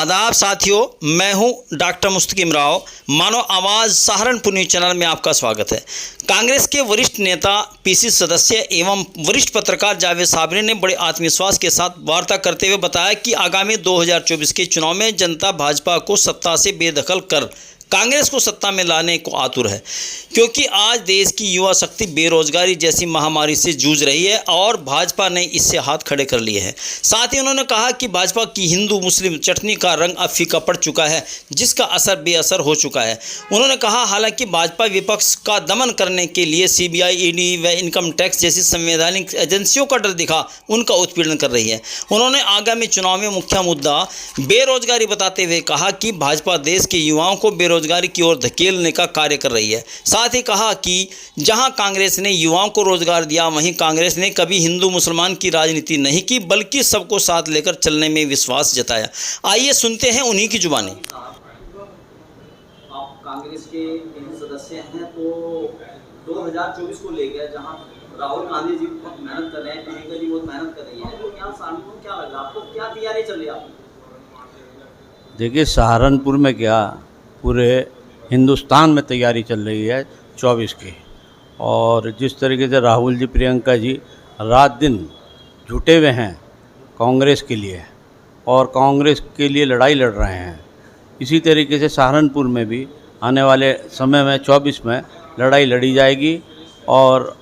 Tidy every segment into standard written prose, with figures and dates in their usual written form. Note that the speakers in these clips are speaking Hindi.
आदाब साथियों, मैं हूं डॉक्टर मुस्तकीम राव। मानो आवाज़ सहारनपुर न्यूज़ चैनल में आपका स्वागत है। कांग्रेस के वरिष्ठ नेता, पीसी सदस्य एवं वरिष्ठ पत्रकार जावेद साबरी ने बड़े आत्मविश्वास के साथ वार्ता करते हुए बताया कि आगामी 2024 के चुनाव में जनता भाजपा को सत्ता से बेदखल कर कांग्रेस को सत्ता में लाने को आतुर है, क्योंकि आज देश की युवा शक्ति बेरोजगारी जैसी महामारी से जूझ रही है और भाजपा ने इससे हाथ खड़े कर लिए हैं। साथ ही उन्होंने कहा कि भाजपा की हिंदू मुस्लिम चटनी का रंग अब फीका पड़ चुका है, जिसका असर बेअसर हो चुका है। उन्होंने कहा, हालांकि भाजपा विपक्ष का दमन करने के लिए सीबीआई, ईडी व इनकम टैक्स जैसी संवैधानिक एजेंसियों का डर दिखा उनका उत्पीड़न कर रही है। उन्होंने आगामी चुनाव में मुख्य मुद्दा बेरोजगारी बताते हुए कहा कि भाजपा देश के युवाओं को बेरोजगारी की ओर धकेलने का कार्य कर रही है। साथ ही कहा कि जहां कांग्रेस ने युवाओं को रोजगार दिया, वहीं कांग्रेस ने कभी हिंदू मुसलमान की राजनीति नहीं की, बल्कि सबको साथ लेकर चलने में विश्वास जताया। आइए सुनते हैं उन्हीं की जुबानी। आप कांग्रेस के सदस्य हैं, तो 2024 को लेकर जहां राहुल गांधी जी बहुत मेहनत कर रहे हैं, प्रियंका जी बहुत मेहनत कर रही है, तो यहाँ सहारनपुर में क्या लग रहा है आपको, क्या तैयारी चल रही है आपकी? देखिए, सहारनपुर में क्या, पूरे हिंदुस्तान में तैयारी चल रही है 24 की। और जिस तरीके से राहुल जी, प्रियंका जी रात दिन जुटे हुए हैं कांग्रेस के लिए और कांग्रेस के लिए लड़ाई लड़ रहे हैं, इसी तरीके से सहारनपुर में भी आने वाले समय में 24 में लड़ाई लड़ी जाएगी और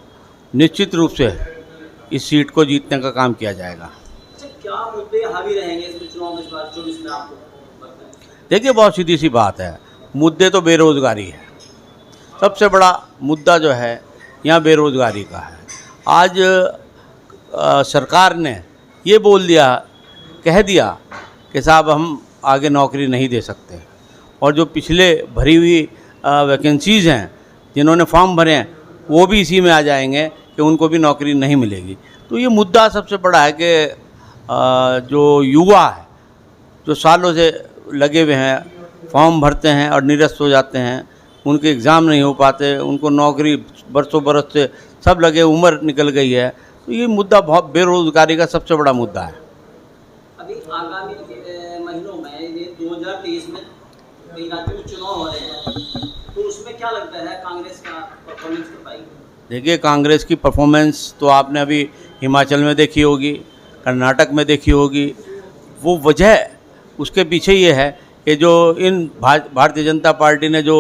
निश्चित रूप से इस सीट को जीतने का काम किया जाएगा। अच्छा, क्या मुद्दे हावी रहेंगे इस चुनाव में इस बार 24 में आपको लगता है? देखिए, बहुत सीधी सी बात है, मुद्दे तो बेरोज़गारी है। सबसे बड़ा मुद्दा जो है यहाँ बेरोज़गारी का है। आज सरकार ने ये बोल दिया, कह दिया कि साहब हम आगे नौकरी नहीं दे सकते, और जो पिछले भरी हुई वैकेंसीज़ हैं, जिन्होंने फॉर्म भरे हैं, वो भी इसी में आ जाएंगे कि उनको भी नौकरी नहीं मिलेगी। तो ये मुद्दा सबसे बड़ा है कि जो युवा है, जो सालों से लगे हुए हैं, फॉर्म भरते हैं और निरस्त हो जाते हैं, उनके एग्ज़ाम नहीं हो पाते, उनको नौकरी बरसों बरस से सब लगे, उम्र निकल गई है, तो ये मुद्दा बहुत बेरोज़गारी का सबसे बड़ा मुद्दा है। अभी आगामी महीनों में ये 2023 में कई राज्यों में चुनाव हो रहे हैं, तो उसमें क्या लगता है कांग्रेस का परफॉर्मेंस कर पाएगी? देखिए, कांग्रेस की परफॉर्मेंस तो आपने अभी हिमाचल में देखी होगी, कर्नाटक में देखी होगी। वो वजह उसके पीछे ये है कि जो इन भारतीय जनता पार्टी ने जो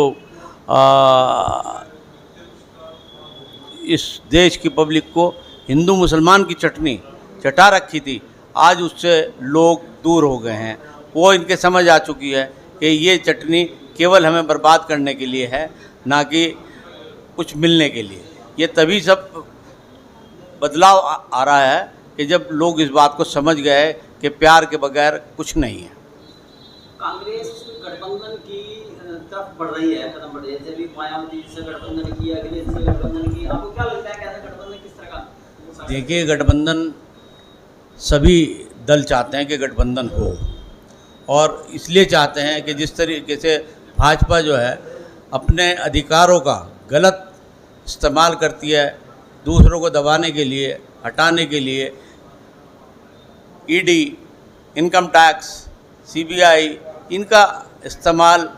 इस देश की पब्लिक को हिंदू मुसलमान की चटनी चटा रखी थी, आज उससे लोग दूर हो गए हैं। वो इनके समझ आ चुकी है कि ये चटनी केवल हमें बर्बाद करने के लिए है, ना कि कुछ मिलने के लिए। ये तभी सब बदलाव आ रहा है कि जब लोग इस बात को समझ गए कि प्यार के बगैर कुछ नहीं है। कांग्रेस गठबंधन की तरफ बढ़ रही है, कदम बढ़ रही है, जैसे भी मायावती से गठबंधन की, अखिलेश से गठबंधन की, आपको क्या लगता है कैसा गठबंधन किस तरह का? देखिए, गठबंधन सभी दल चाहते हैं कि गठबंधन हो, और इसलिए चाहते हैं कि जिस तरीके से भाजपा जो है अपने अधिकारों का गलत इस्तेमाल करती है, दूसरों को दबाने के लिए, हटाने के लिए, ईडी, इनकम टैक्स, सीबीआई इनका इस्तेमाल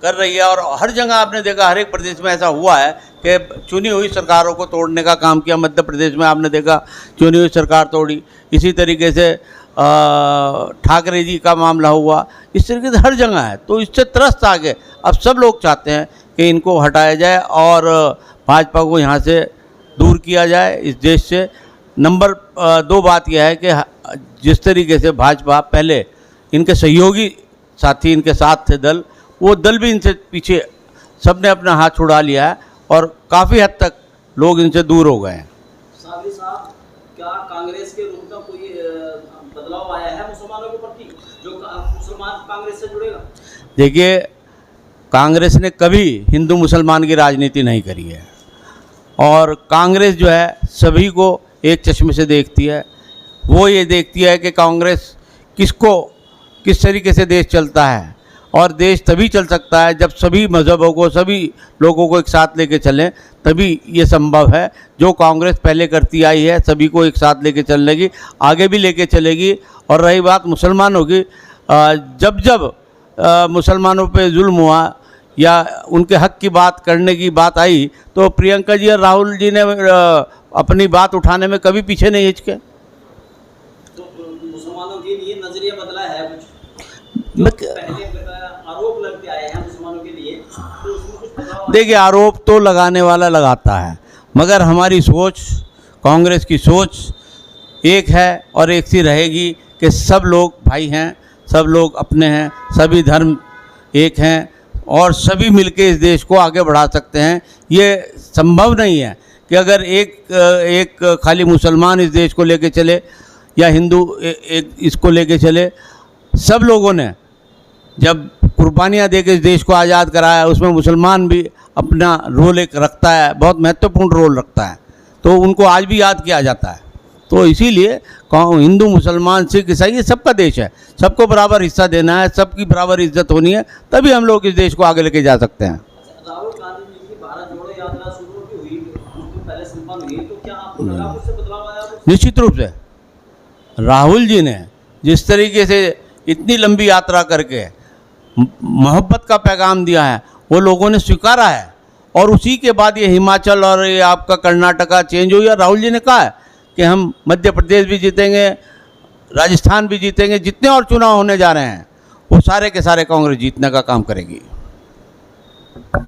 कर रही है। और हर जगह आपने देखा, हर एक प्रदेश में ऐसा हुआ है कि चुनी हुई सरकारों को तोड़ने का काम किया। मध्य प्रदेश में आपने देखा चुनी हुई सरकार तोड़ी, इसी तरीके से ठाकरे जी का मामला हुआ, इस तरीके से हर जगह है। तो इससे त्रस्त आगे अब सब लोग चाहते हैं कि इनको हटाया जाए और भाजपा को यहाँ से दूर किया जाए इस देश से। नंबर 2 बात यह है कि जिस तरीके से भाजपा पहले इनके सहयोगी साथी इनके साथ थे दल, वो दल भी इनसे पीछे, सबने अपना हाथ छुड़ा लिया है और काफ़ी हद तक लोग इनसे दूर हो गए हैं। साबरी साहब, क्या कांग्रेस के रूप में कोई बदलाव आया है मुसलमानों के प्रति, जो मुसलमान कांग्रेस से जुड़ेगा? देखिए, कांग्रेस ने कभी हिंदू मुसलमान की राजनीति नहीं करी है, और कांग्रेस जो है सभी को एक चश्मे से देखती है। वो ये देखती है कि कांग्रेस किस तरीके से देश चलता है, और देश तभी चल सकता है जब सभी मज़हबों को, सभी लोगों को एक साथ लेके चलें, तभी ये संभव है। जो कांग्रेस पहले करती आई है, सभी को एक साथ लेके चलने की, आगे भी लेके चलेगी। और रही बात मुसलमानों की, जब जब मुसलमानों पे जुल्म हुआ या उनके हक की बात करने की बात आई तो प्रियंका जी और राहुल जी ने अपनी बात उठाने में कभी पीछे नहीं हिचके। तो मुसलमानों के लिए नजरिया बदला है कुछ? जो पहले आरोप लगते आए हैं मुसलमानों के लिए, तो उसमें कुछ बदलाव? देखिए, आरोप तो लगाने वाला लगाता है, मगर हमारी सोच, कांग्रेस की सोच एक है और एक सी रहेगी कि सब लोग भाई हैं, सब लोग अपने हैं, सभी धर्म एक हैं और सभी मिलके इस देश को आगे बढ़ा सकते हैं। ये संभव नहीं है कि अगर एक खाली मुसलमान इस देश को लेके चले या हिंदू एक इसको लेके चले। सब लोगों ने जब कुर्बानियाँ दे के इस देश को आज़ाद कराया, उसमें मुसलमान भी अपना रोल एक रखता है, बहुत महत्वपूर्ण रोल रखता है, तो उनको आज भी याद किया जाता है। तो इसीलिए हिंदू, मुसलमान, सिख, ईसाई ये सबका देश है, सबको बराबर हिस्सा देना है, सबकी बराबर इज्जत होनी है, तभी हम लोग इस देश को आगे लेके जा सकते हैं। राहुल गांधी जी की भारत जोड़ो यात्रा शुरू हुई, उसके पहले संपन्न हुई, तो क्या आपको लगा उससे बदलाव आया कुछ? निश्चित रूप से राहुल जी ने जिस तरीके से इतनी लंबी यात्रा करके मोहब्बत का पैगाम दिया है, वो लोगों ने स्वीकारा है। और उसी के बाद ये हिमाचल और ये आपका कर्नाटका चेंज हुई और राहुल जी ने कहा है कि हम मध्य प्रदेश भी जीतेंगे, राजस्थान भी जीतेंगे, जितने और चुनाव होने जा रहे हैं वो सारे के सारे कांग्रेस जीतने का काम करेगी।